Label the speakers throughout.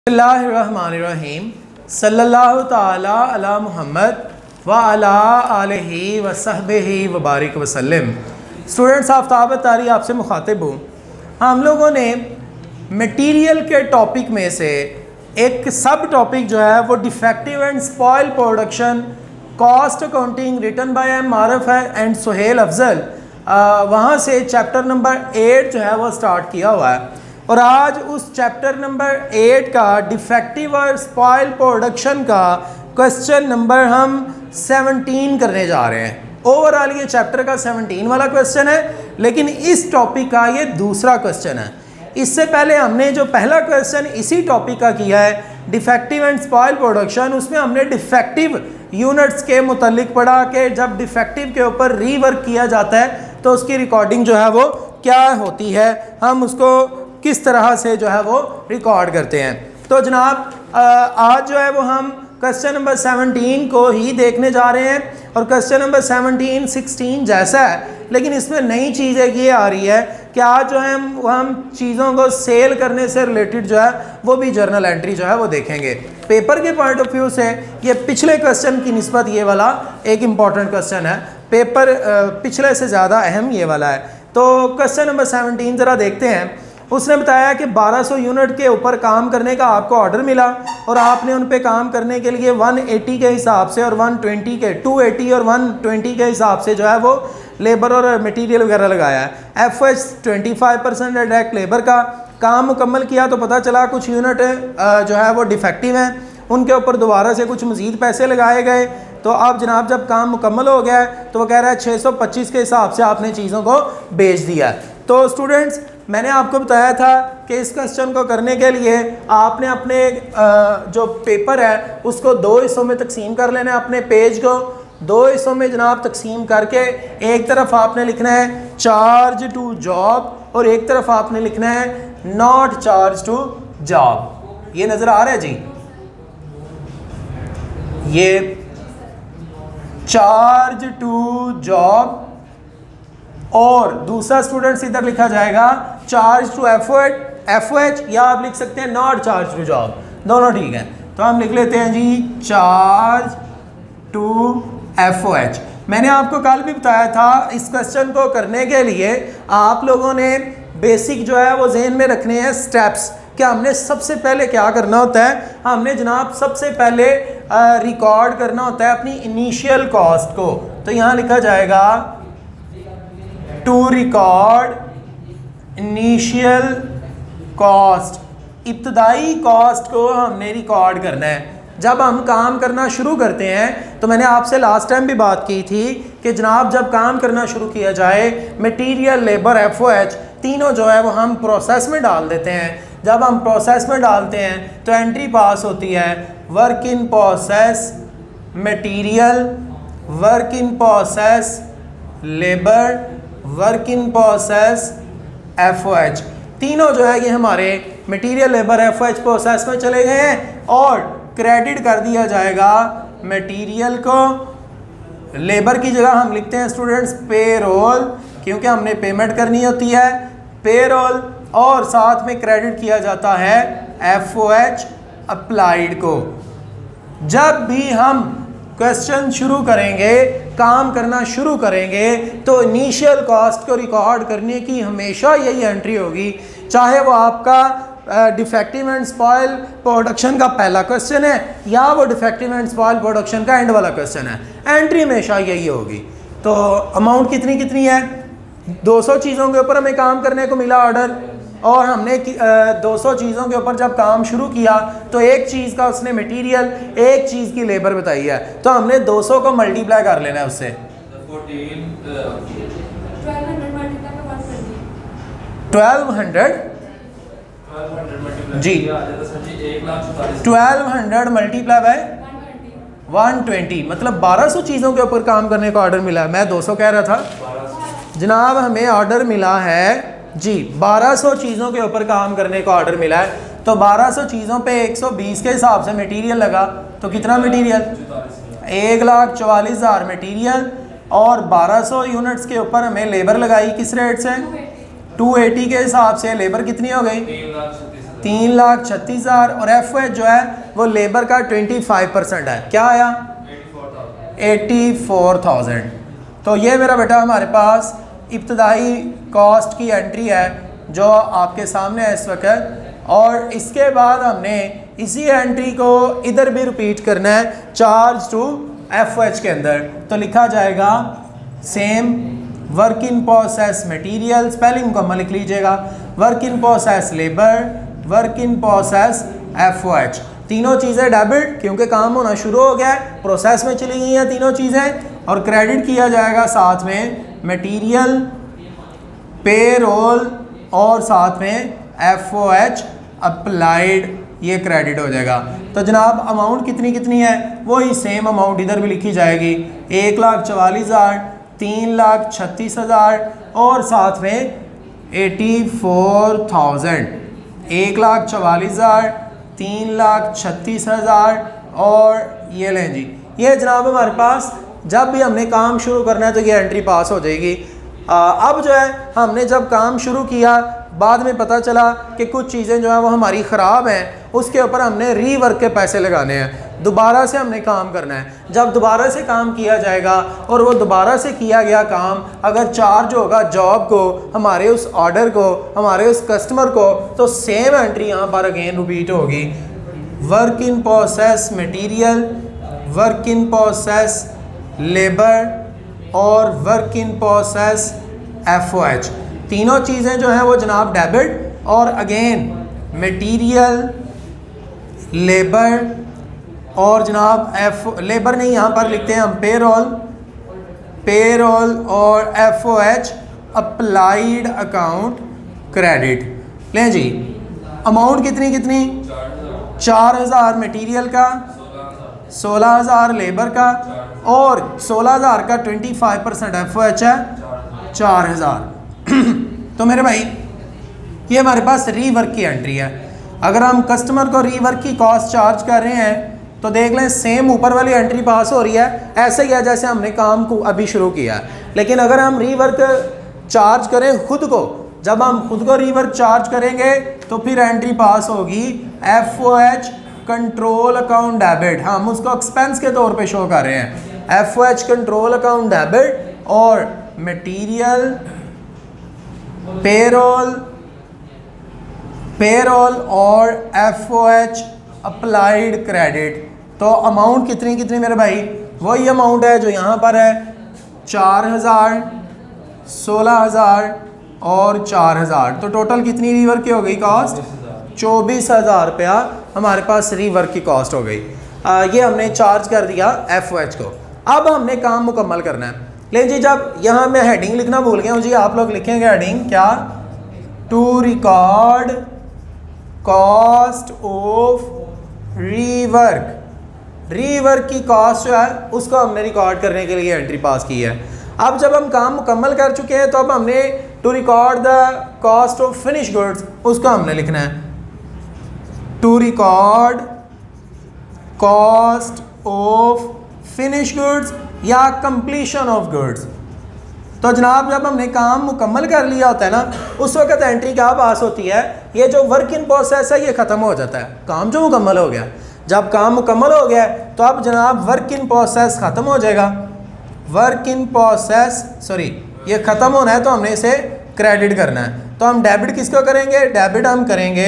Speaker 1: बिस्मिल्लाहिर्रहमानिर्रहीम सल्लल्लाहु ताला अला मुहम्मद व अला आलिहि व सहबिहि व बारिक वसल्लम। स्टूडेंट्स, आफ्ताब तारी आपसे मुखातिब हूँ। हम लोगों ने मटेरियल के टॉपिक में से एक सब टॉपिक जो है वो defective and spoil production cost accounting written by M Arif and Suhail Afzal, वहाँ से चैप्टर नंबर 8 जो है वो स्टार्ट किया हुआ है। और आज उस चैप्टर नंबर 8 का डिफेक्टिव और स्पॉइल प्रोडक्शन का क्वेश्चन नंबर हम 17 करने जा रहे हैं। ओवरऑल ये चैप्टर का 17 वाला क्वेश्चन है, लेकिन इस टॉपिक का ये दूसरा क्वेश्चन है। इससे पहले हमने जो पहला क्वेश्चन इसी टॉपिक का किया है डिफेक्टिव एंड स्पॉइल प्रोडक्शन, उसमें हमने डिफेक्टिव यूनिट्स के मुतालिक पढ़ा कि जब डिफेक्टिव के ऊपर रीवर्क किया जाता है तो उसकी रिकॉर्डिंग जो है वो क्या होती है, हम उसको किस तरह से जो है वो रिकॉर्ड करते हैं। तो जनाब आज जो है वो हम क्वेश्चन नंबर 17 को ही देखने जा रहे हैं। और क्वेश्चन नंबर 17 16 जैसा है, लेकिन इसमें नई चीज़ एक ये आ रही है कि आज जो है हम चीज़ों को सेल करने से रिलेटेड जो है वो भी जर्नल एंट्री जो है वो देखेंगे। पेपर के पॉइंट ऑफ व्यू से ये पिछले क्वेश्चन की निस्बत ये वाला एक इम्पॉर्टेंट क्वेश्चन है। पेपर पिछले से ज़्यादा अहम ये वाला है। तो क्वेश्चन नंबर 17 ज़रा देखते हैं। उसने बताया कि 1200 यूनिट के ऊपर काम करने का आपको ऑर्डर मिला और आपने उन पे काम करने के लिए 180 के हिसाब से और 120 के 280 और 120 के हिसाब से जो है वो लेबर और मटेरियल वगैरह लगाया है। FH 25% है डायरेक्ट लेबर का। काम मुकम्मल किया तो पता चला कुछ यूनिट जो है वो डिफेक्टिव हैं, उनके ऊपर दोबारा से कुछ मज़ीद पैसे लगाए गए। तो अब जनाब जब काम मुकम्मल हो गया है तो वो कह रहा है 625 के हिसाब से आपने चीज़ों को बेच दिया है। तो स्टूडेंट्स, मैंने आपको बताया था कि इस क्वेश्चन को करने के लिए आपने अपने जो पेपर है उसको 2 हिस्सों में तकसीम कर लेना है। अपने पेज को 2 हिस्सों में जनाब तकसीम करके एक तरफ आपने लिखना है चार्ज टू जॉब और एक तरफ आपने लिखना है नॉट चार्ज टू जॉब। ये नज़र आ रहा है जी, ये चार्ज टू जॉब और दूसरा स्टूडेंट्स इधर लिखा जाएगा चार्ज टू एफओएच या आप लिख सकते हैं नॉट चार्ज टू जॉब, दोनों ठीक है। तो हम लिख लेते हैं जी चार्ज टू एफओएच। मैंने आपको कल भी बताया था इस क्वेश्चन को करने के लिए आप लोगों ने बेसिक जो है वो जहन में रखने हैं स्टेप्स। क्या हमने सबसे पहले क्या करना होता है, हमने जनाब सबसे पहले रिकॉर्ड करना होता है अपनी इनिशियल कॉस्ट को। तो यहाँ लिखा जाएगा टू रिकॉर्ड इनिशियल कॉस्ट, इब्तदाई कॉस्ट को हमने रिकॉर्ड करना है। जब हम काम करना शुरू करते हैं तो मैंने आपसे लास्ट टाइम भी बात की थी कि जनाब जब काम करना शुरू किया जाए मटेरियल लेबर एफओएच तीनों जो है वो हम प्रोसेस में डाल देते हैं। जब हम प्रोसेस में डालते हैं तो एंट्री पास होती है work in process material, work in process labour, work in process FOH. तीनों जो है ये हमारे मटेरियल लेबर एफओएच प्रोसेस में चले गए हैं और क्रेडिट कर दिया जाएगा मटेरियल को। लेबर की जगह हम लिखते हैं स्टूडेंट्स पेरोल, क्योंकि हमने पेमेंट करनी होती है पेरोल, और साथ में क्रेडिट किया जाता है एफओएच अप्लाइड को। जब भी हम क्वेश्चन शुरू करेंगे, काम करना शुरू करेंगे, तो इनिशियल कॉस्ट को रिकॉर्ड करने की हमेशा यही एंट्री होगी, चाहे वो आपका डिफेक्टिव एंड स्पॉइल प्रोडक्शन का पहला क्वेश्चन है या वो डिफेक्टिव एंड स्पॉइल प्रोडक्शन का एंड वाला क्वेश्चन है, एंट्री हमेशा यही होगी। तो अमाउंट कितनी है, 200 चीज़ों के ऊपर हमें काम करने को मिला ऑर्डर, और हमने 200 चीज़ों के ऊपर जब काम शुरू किया तो एक चीज़ का उसने मटेरियल, एक चीज़ की लेबर बताई है, तो हमने 200 को मल्टीप्लाई कर लेना है उससे। 1200 जी, 1200 मल्टीप्लाई बाय 120, मतलब 1200 चीज़ों के ऊपर काम करने का ऑर्डर मिला है। मैं 200 कह रहा था जनाब, हमें ऑर्डर मिला है जी 1200 चीज़ों के ऊपर काम करने का ऑर्डर मिला है। तो 1200 चीज़ों पे 120 के हिसाब से मटेरियल लगा, तो कितना मटेरियल 1,44,000 मटेरियल, और 1200 यूनिट्स के ऊपर हमें लेबर लगाई किस रेट से 280 के हिसाब से। लेबर कितनी हो गई 3,36,000 और FOH जो है वो लेबर का 25% है। क्या आया? 84,000। तो ये मेरा बेटा हमारे पास इब्तदाई कॉस्ट की एंट्री है जो आपके सामने है इस वक्त। और इसके बाद हमने इसी एंट्री को इधर भी रिपीट करना है चार्ज टू FOH के अंदर। तो लिखा जाएगा same work in process material, spelling मुकम्मल लिख लीजिएगा, work in process labour, work in process FOH। तीनों चीज़ें डेबिट क्योंकि काम होना शुरू हो गया है, प्रोसेस में चली गई हैं तीनों चीज़ें। और क्रेडिट किया जाएगा साथ में मटेरियल, पेरोल और साथ में FOH अप्लाइड, ये क्रेडिट हो जाएगा। तो जनाब अमाउंट कितनी कितनी है वही सेम अमाउंट इधर भी लिखी जाएगी, 1,44,000, 3,36,000 और साथ में 84,000। 1,44,000, 3,36,000 और ये लें जी, ये जनाब हमारे पास जब भी हमने काम शुरू करना है तो ये एंट्री पास हो जाएगी। अब जो है हमने जब काम शुरू किया बाद में पता चला कि कुछ चीज़ें जो है वो हमारी ख़राब हैं, उसके ऊपर हमने रीवर्क के पैसे लगाने हैं, दोबारा से हमने काम करना है। जब दोबारा से काम किया जाएगा और वो दोबारा से किया गया काम अगर चार्ज होगा जॉब को, हमारे उस ऑर्डर को, हमारे उस कस्टमर को, तो सेम एंट्री यहाँ पर अगेन रिपीट होगी। Work in process material, work in process labour और वर्क इन प्रोसेस FOH। तीनों चीज़ें जो हैं वो जनाब डेबिट और अगेन मटेरियल, लेबर और जनाब लेबर नहीं यहाँ पर लिखते हैं हम पेरोल और FOH अप्लाइड अकाउंट क्रेडिट। लें जी, अमाउंट कितनी कितनी? 4,000 मटेरियल का, 16,000 लेबर का और 16,000 का 25% FOH है 4,000। तो मेरे भाई ये हमारे पास रीवर्क की एंट्री है। अगर हम कस्टमर को रीवर्क की कॉस्ट चार्ज कर रहे हैं तो देख लें सेम ऊपर वाली एंट्री पास हो रही है, ऐसे ही है जैसे हमने काम को अभी शुरू किया है। लेकिन अगर हम रीवर्क चार्ज करें खुद को, जब हम खुद को रीवर्क चार्ज करेंगे तो फिर एंट्री पास होगी FOH कंट्रोल अकाउंट डेबिट, हम उसको एक्सपेंस के तौर पे शो कर रहे हैं। FOH कंट्रोल अकाउंट डेबिट और मटेरियल, पेरोल और FOH अप्लाइड क्रेडिट। तो अमाउंट कितनी कितनी मेरे भाई? वही अमाउंट है जो यहाँ पर है, 4,000, 16,000 और 4,000। तो टोटल कितनी रीवर्क की हो गई कॉस्ट? 24,000 रुपया हमारे पास रीवर्क की कॉस्ट हो गई। ये हमने चार्ज कर दिया FOH को। अब हमने काम मुकम्मल करना है। लेकिन जी जब यहाँ मैं हेडिंग लिखना भूल गया हूँ जी, आप लोग लिखेंगे हेडिंग क्या? To record cost of rework. Rework की कॉस्ट जो है उसको हमने रिकॉर्ड करने के लिए एंट्री पास की है। अब जब हम काम मुकम्मल कर चुके हैं तो अब हमने to record the cost of finish goods, उसको हमने लिखना है to record cost of finish goods या कंप्लीशन ऑफ गुड्स। तो जनाब जब हमने काम मुकम्मल कर लिया होता है ना, उस वक्त एंट्री क्या पास होती है? ये जो वर्क इन प्रोसेस है ये ख़त्म हो जाता है, काम जो मुकम्मल हो गया। जब काम मुकम्मल हो गया तो अब जनाब वर्क इन प्रोसेस ख़त्म हो जाएगा। वर्क इन प्रोसेस ये ख़त्म होना है तो हमने इसे क्रेडिट करना है। तो हम डेबिट किसको करेंगे? डेबिट हम करेंगे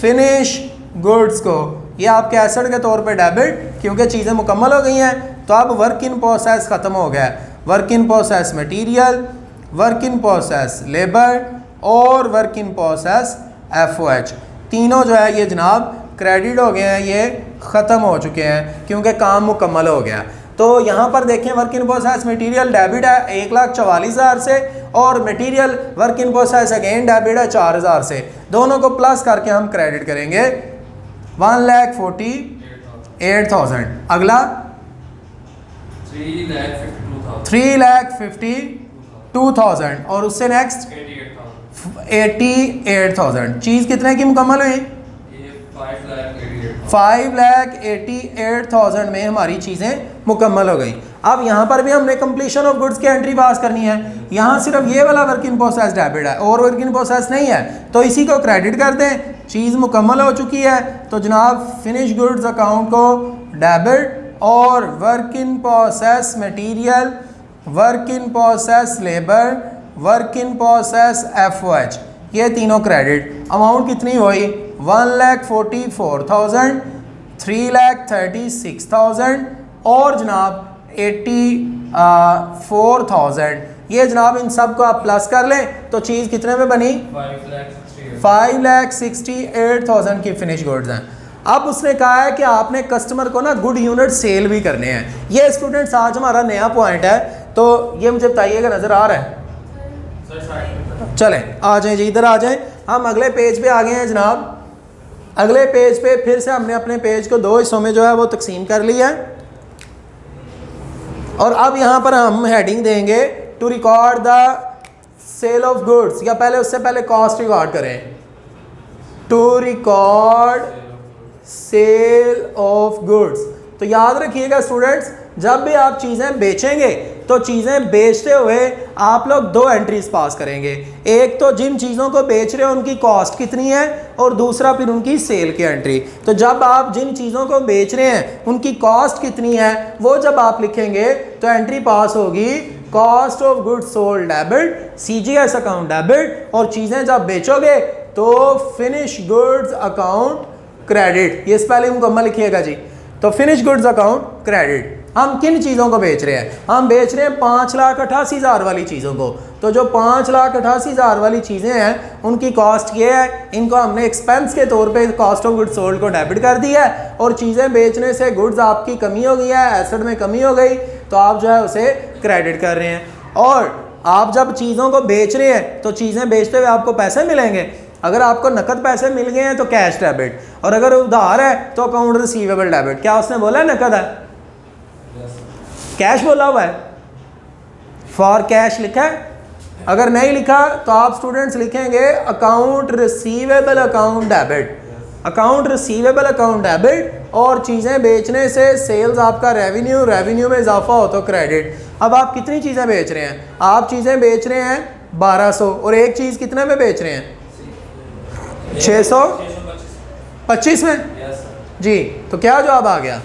Speaker 1: फिनिश गुड्स को। ये आपके एसेट के तौर पे डेबिट, क्योंकि चीज़ें मुकम्मल हो गई हैं। तो अब वर्क इन प्रोसेस ख़त्म हो गया है। Work in process material, work in process labour और वर्क इन प्रोसेस FOH, तीनों जो है ये जनाब क्रेडिट हो गए हैं, ये ख़त्म हो चुके हैं क्योंकि काम मुकम्मल हो गया। तो यहाँ पर देखें work in process material debit है 1,44,000 से और material work in process again debit है 4,000 से। दोनों को प्लस करके हम क्रेडिट करेंगे 1,48,000। अगला 3,52,000 और उससे नेक्स्ट 88,000। चीज़ कितने की मुकम्मल हुई? 5,88,000 में हमारी चीज़ें मुकम्मल हो गई। अब यहाँ पर भी हमने कंप्लीशन ऑफ गुड्स की एंट्री पास करनी है। यहाँ सिर्फ ये वाला वर्क इन प्रोसेस डेबिट है और वर्क इन प्रोसेस नहीं है, तो इसी को क्रेडिट कर दें चीज़ मुकम्मल हो चुकी है तो जनाब फिनिश गुड्स अकाउंट को डेबिट और work in process material, work in process labour, work in process FOH, ये तीनों क्रेडिट। अमाउंट कितनी हुई? 1,44,000, 3,36,000 और जनाब 84,000। ये जनाब इन सब को आप प्लस कर लें तो चीज़ कितने में बनी? 5,68,000 की फिनिश गुड्स हैं। अब उसने कहा है कि आपने कस्टमर को ना गुड यूनिट सेल भी करने हैं। ये स्टूडेंट्स आज हमारा नया पॉइंट है, तो ये मुझे बताइएगा, नज़र आ रहा है? चलें आ जाएं जी, इधर आ जाएं। हम अगले पेज पे आ गए हैं जनाब। अगले पेज पे फिर से हमने अपने पेज को दो हिस्सों में जो है वो तकसीम कर लिया है और अब यहाँ पर हम हेडिंग देंगे to record the sale of goods, या पहले उससे पहले कॉस्ट रिकॉर्ड करें। To record sale of goods. तो याद रखिएगा स्टूडेंट्स, जब भी आप चीज़ें बेचेंगे तो चीज़ें बेचते हुए आप लोग दो एंट्रीज पास करेंगे। एक तो जिन चीज़ों को बेच रहे हो उनकी कॉस्ट कितनी है और दूसरा फिर उनकी सेल की एंट्री। तो जब आप जिन चीज़ों को बेच रहे हैं उनकी कॉस्ट कितनी है वो जब आप लिखेंगे तो एंट्री पास होगी cost of goods sold debit, CGS account debit, और चीज़ें जब बेचोगे तो फिनिश गुड्स अकाउंट क्रेडिट। ये पहले मुकम्मल लिखिएगा जी। तो फिनिश गुड्स अकाउंट क्रेडिट। हम किन चीज़ों को बेच रहे हैं? हम बेच रहे हैं 5,88,000 वाली चीज़ों को। तो जो 5,88,000 वाली चीज़ें हैं उनकी कॉस्ट ये है, इनको हमने एक्सपेंस के तौर पे कॉस्ट ऑफ गुड्स सोल्ड को डेबिट कर दिया है, और चीज़ें बेचने से गुड्स आपकी कमी हो गई है, एसेट में कमी हो गई, तो आप जो है उसे क्रेडिट कर रहे हैं। और आप जब चीज़ों को बेच रहे हैं तो चीज़ें बेचते हुए आपको पैसे मिलेंगे। अगर आपको नकद पैसे मिल गए हैं तो कैश डेबिट, और अगर उधार है तो अकाउंट रिसीवेबल डेबिट। क्या उसने बोला है नकद है? कैश बोला हुआ है, फॉर कैश लिखा है। अगर नहीं लिखा तो आप स्टूडेंट्स लिखेंगे account receivable account debit, account receivable account debit, और चीज़ें बेचने से सेल्स आपका रेवेन्यू, रेवेन्यू में इजाफा हो तो क्रेडिट। अब आप कितनी चीज़ें बेच रहे हैं? आप चीज़ें बेच रहे हैं 1200, और एक चीज़ कितने में बेच रहे हैं? 625 में जी। तो क्या जवाब आ गया?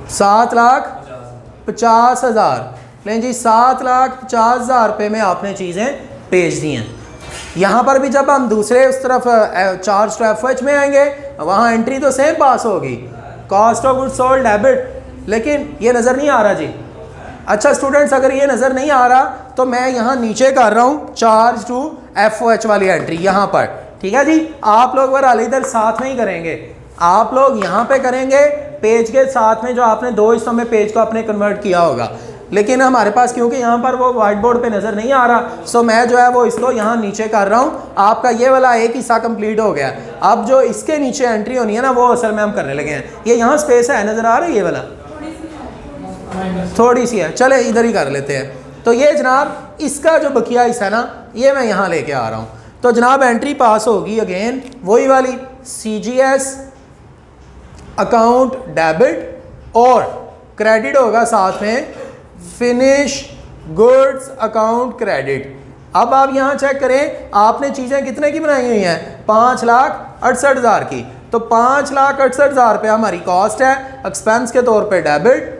Speaker 1: 7,50,000। लें जी, 7,50,000 रुपये में आपने चीज़ें बेच दी हैं। यहाँ पर भी जब हम दूसरे उस तरफ चार्ज टू FOH में आएंगे वहाँ एंट्री तो सेम पास होगी, cost of goods sold debit, लेकिन ये नज़र नहीं आ रहा जी। अच्छा स्टूडेंट्स, अगर ये नज़र नहीं आ रहा तो मैं यहाँ नीचे कर रहा हूँ चार्ज टू FOH वाली एंट्री यहाँ पर, ठीक है जी। आप लोग बहरहाल इधर साथ में ही करेंगे, आप लोग यहाँ पे करेंगे पेज के साथ में, जो आपने दो हिस्सों में पेज को आपने कन्वर्ट किया होगा। लेकिन हमारे पास क्योंकि यहाँ पर वो वाइट बोर्ड पे नज़र नहीं आ रहा, सो मैं जो है वो इसको यहाँ नीचे कर रहा हूँ। आपका ये वाला एक हिस्सा कंप्लीट हो गया। अब जो इसके नीचे एंट्री होनी है ना वो असल में हम करने लगे हैं। ये यहाँ स्पेस है, नज़र आ रहा है? ये वाला थोड़ी सी है, चले इधर ही कर लेते हैं। तो ये जनाब इसका जो बकिया हिस्सा है ना ये मैं यहाँ लेके आ रहा हूँ। तो जनाब एंट्री पास होगी अगेन वही वाली, CGS अकाउंट डेबिट, और क्रेडिट होगा साथ में फिनिश गुड्स अकाउंट क्रेडिट। अब आप यहाँ चेक करें, आपने चीज़ें कितने की बनाई हुई हैं? 5,68,000 की। तो 5,68,000 रुपये हमारी कॉस्ट है एक्सपेंस के तौर पे डेबिट,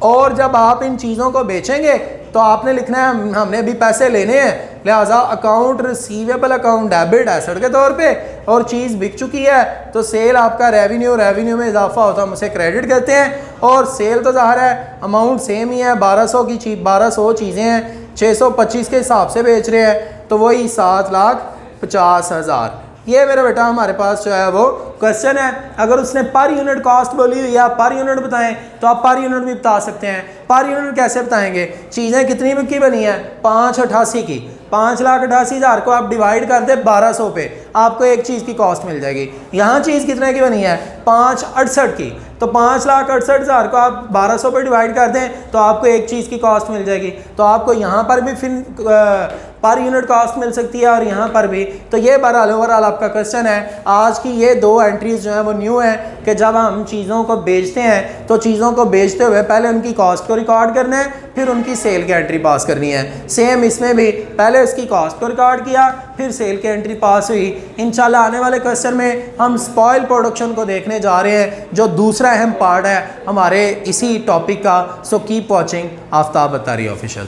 Speaker 1: और जब आप इन चीज़ों को बेचेंगे तो आपने लिखना है हमने भी पैसे लेने हैं, लिहाजा account receivable account debit asset के तौर पे, और चीज़ बिक चुकी है तो सेल आपका रेवेन्यू, रेवेन्यू में इजाफा होता है हम उसे क्रेडिट कहते हैं। और सेल तो ज़ाहिर है अमाउंट सेम ही है, 1200 की 1200 चीज़ें हैं, 625 के हिसाब से बेच रहे हैं, तो वही 7,50,000। ये मेरा बेटा हमारे पास जो है वो क्वेश्चन है। अगर उसने पर यूनिट कॉस्ट बोली हुई है, पर यूनिट बताएं, तो आप पर यूनिट भी बता सकते हैं। पर यूनिट कैसे बताएंगे? चीज़ें कितनी की बनी है? 588 की। 5,88,000 को आप डिवाइड कर दे 1200 पे, आपको एक चीज़ की कॉस्ट मिल जाएगी। यहाँ चीज़ कितने की बनी है? 568 की। तो 5,68,000 को आप 1200 पे डिवाइड कर दें तो आपको एक चीज़ की कॉस्ट मिल जाएगी। तो आपको यहाँ पर भी पर यूनिट कॉस्ट मिल सकती है और यहाँ पर भी। तो ये बहरहाल ओवरऑल आपका क्वेश्चन है। आज की ये 2 एंट्रीज जो हैं वो न्यू है कि जब हम चीज़ों को बेचते हैं तो चीज़ों को बेचते हुए पहले उनकी कॉस्ट को रिकॉर्ड करना है, फिर उनकी सेल की एंट्री पास करनी है। सेम इसमें भी पहले उसकी कॉस्ट को रिकॉर्ड किया, फिर सेल की एंट्री पास हुई। इंशाल्लाह आने वाले क्वेश्चन में हम स्पॉइल प्रोडक्शन को देखने जा रहे हैं, जो दूसरा अहम पार्ट है हमारे इसी टॉपिक का। So keep watching Aftab Attari official.